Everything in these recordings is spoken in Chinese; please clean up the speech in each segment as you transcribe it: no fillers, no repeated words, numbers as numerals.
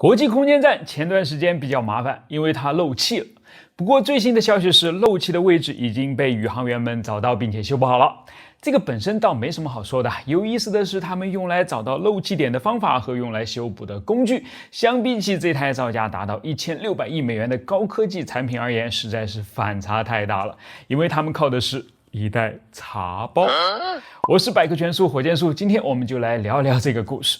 国际空间站前段时间比较麻烦，因为它漏气了。不过最新的消息是，漏气的位置已经被宇航员们找到并且修补好了。这个本身倒没什么好说的，有意思的是他们用来找到漏气点的方法和用来修补的工具，相比起这台造价达到1600亿美元的高科技产品而言，实在是反差太大了。因为他们靠的是一袋茶包。我是百科全书火箭叔，今天我们就来聊聊这个故事。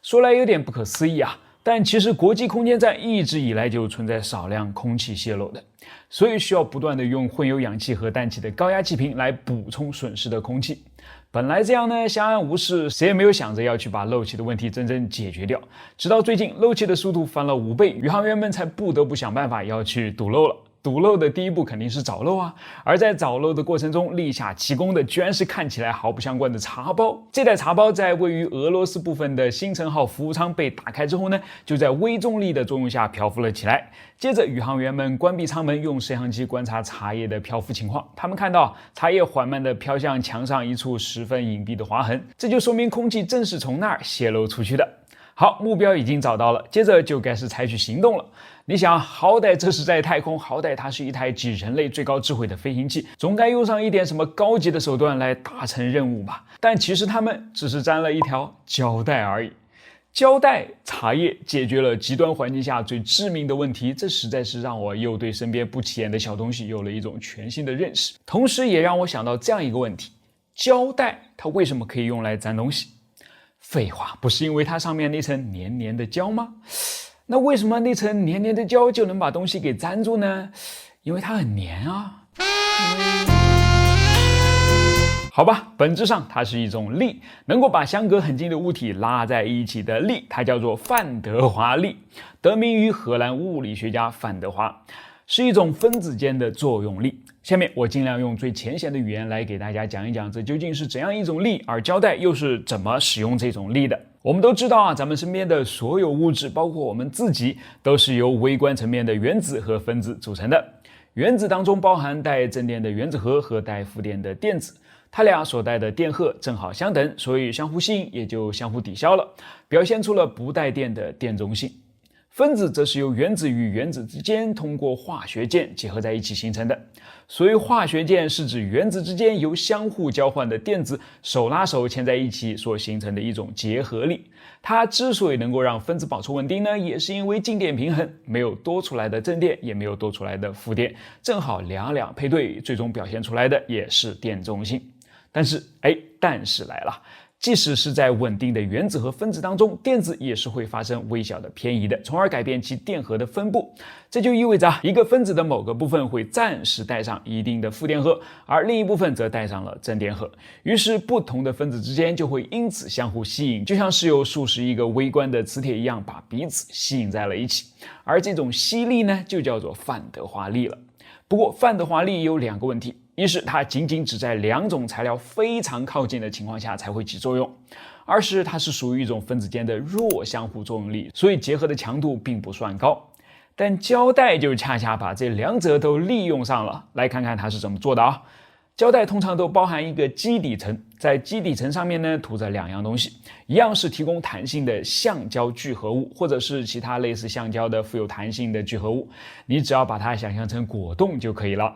说来有点不可思议啊，但其实国际空间站一直以来就存在少量空气泄漏的，所以需要不断的用混有氧气和氮气的高压气瓶来补充损失的空气。本来这样呢，相安无事，谁也没有想着要去把漏气的问题真正解决掉。直到最近漏气的速度翻了5倍，宇航员们才不得不想办法要去堵漏了。堵漏的第一步肯定是找漏啊，而在找漏的过程中，立下奇功的居然是看起来毫不相关的茶包。这袋茶包在位于俄罗斯部分的星辰号服务舱被打开之后呢，就在微重力的作用下漂浮了起来。接着宇航员们关闭舱门，用摄像机观察茶叶的漂浮情况，他们看到茶叶缓慢地飘向墙上一处十分隐蔽的划痕，这就说明空气正是从那儿泄漏出去的。好，目标已经找到了，接着就该是采取行动了。你想，好歹这是在太空，好歹它是一台集人类最高智慧的飞行器，总该用上一点什么高级的手段来达成任务吧？但其实他们只是沾了一条胶带而已。胶带茶叶解决了极端环境下最致命的问题，这实在是让我又对身边不起眼的小东西有了一种全新的认识，同时也让我想到这样一个问题：胶带它为什么可以用来粘东西？废话，不是因为它上面那层黏黏的胶吗？那为什么那层黏黏的胶就能把东西给粘住呢？因为它很黏啊。好吧，本质上它是一种力，能够把相隔很近的物体拉在一起的力，它叫做范德华力，得名于荷兰物理学家范德华，是一种分子间的作用力。下面我尽量用最浅显的语言来给大家讲一讲这究竟是怎样一种力，而胶带又是怎么使用这种力的。我们都知道啊，咱们身边的所有物质，包括我们自己，都是由微观层面的原子和分子组成的。原子当中包含带正电的原子核和带负电的电子，它俩所带的电荷正好相等，所以相互吸引也就相互抵消了，表现出了不带电的电中性。分子则是由原子与原子之间通过化学键结合在一起形成的。所谓化学键是指原子之间由相互交换的电子手拉手牵在一起所形成的一种结合力。它之所以能够让分子保持稳定呢，也是因为静电平衡，没有多出来的正电，也没有多出来的负电，正好两两配对，最终表现出来的也是电中性。但是来了，即使是在稳定的原子和分子当中，电子也是会发生微小的偏移的，从而改变其电荷的分布。这就意味着一个分子的某个部分会暂时带上一定的负电荷，而另一部分则带上了正电荷。于是不同的分子之间就会因此相互吸引，就像是有数十亿个微观的磁铁一样，把彼此吸引在了一起。而这种吸力呢，就叫做范德华力了。不过范德华力有2个问题，一是它仅仅只在2种材料非常靠近的情况下才会起作用，二是它是属于一种分子间的弱相互作用力，所以结合的强度并不算高。但胶带就恰恰把这2者都利用上了，来看看它是怎么做的啊。胶带通常都包含一个基底层，在基底层上面呢涂着2样东西，一样是提供弹性的橡胶聚合物，或者是其他类似橡胶的富有弹性的聚合物，你只要把它想象成果冻就可以了。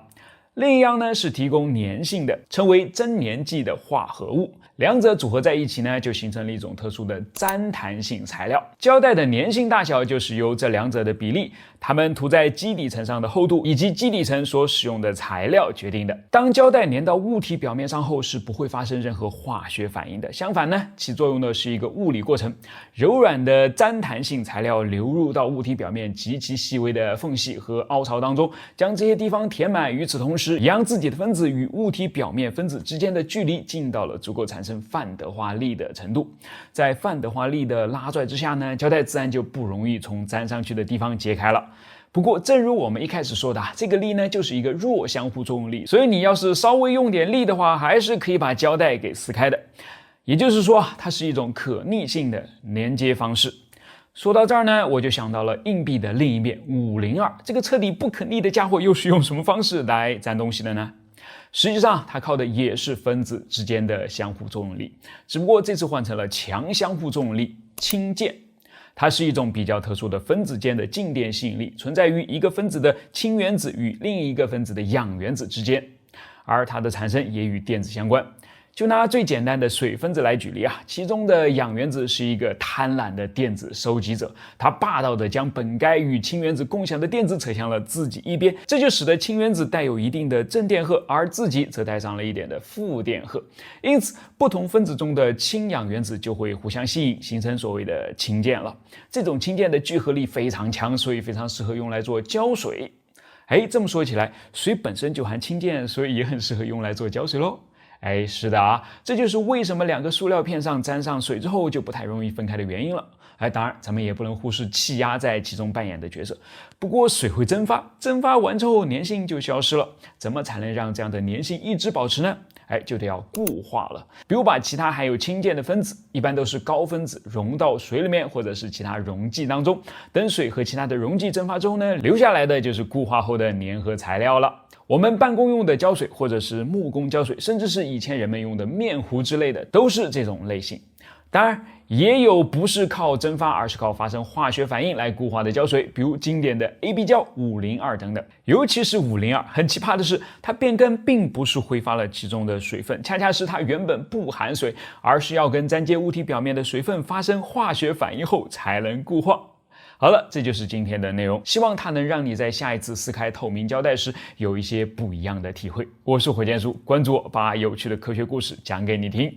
另一样呢是提供粘性的，称为增粘剂的化合物，两者组合在一起呢，就形成了一种特殊的粘弹性材料。胶带的粘性大小就是由这2者的比例，它们涂在基底层上的厚度以及基底层所使用的材料决定的。当胶带粘到物体表面上后，是不会发生任何化学反应的，相反呢，起作用的是一个物理过程。柔软的粘弹性材料流入到物体表面极其细微的缝隙和凹槽当中，将这些地方填满，与此同时也让自己的分子与物体表面分子之间的距离近到了足够产生范德华力的程度。在范德华力的拉拽之下呢，胶带自然就不容易从粘上去的地方揭开了。不过正如我们一开始说的，这个力呢就是一个弱相互作用力，所以你要是稍微用点力的话，还是可以把胶带给撕开的。也就是说，它是一种可逆性的连接方式。说到这儿呢，我就想到了硬币的另一面502，这个彻底不可逆的家伙又是用什么方式来粘东西的呢？实际上它靠的也是分子之间的相互作用力，只不过这次换成了强相互作用力氢键。它是一种比较特殊的分子间的静电吸引力，存在于一个分子的氢原子与另一个分子的氧原子之间，而它的产生也与电子相关。就拿最简单的水分子来举例啊，其中的氧原子是一个贪婪的电子收集者，它霸道地将本该与氢原子共享的电子扯向了自己一边，这就使得氢原子带有一定的正电荷，而自己则带上了一点的负电荷。因此，不同分子中的氢氧原子就会互相吸引，形成所谓的氢键了。这种氢键的聚合力非常强，所以非常适合用来做胶水。这么说起来，水本身就含氢键，所以也很适合用来做胶水咯。是的啊，这就是为什么两个塑料片上沾上水之后就不太容易分开的原因了。当然咱们也不能忽视气压在其中扮演的角色。不过水会蒸发，蒸发完之后粘性就消失了，怎么才能让这样的粘性一直保持呢？就得要固化了。比如把其他含有氢键的分子，一般都是高分子，溶到水里面或者是其他溶剂当中，等水和其他的溶剂蒸发之后呢，留下来的就是固化后的粘合材料了。我们办公用的胶水，或者是木工胶水，甚至是以前人们用的面糊之类的，都是这种类型。当然也有不是靠蒸发，而是靠发生化学反应来固化的胶水，比如经典的 AB 胶、502等等。尤其是502，很奇葩的是，它变更并不是挥发了其中的水分，恰恰是它原本不含水，而是要跟粘接物体表面的水分发生化学反应后才能固化。好了，这就是今天的内容，希望它能让你在下一次撕开透明胶带时有一些不一样的体会。我是火箭叔，关注我，把有趣的科学故事讲给你听。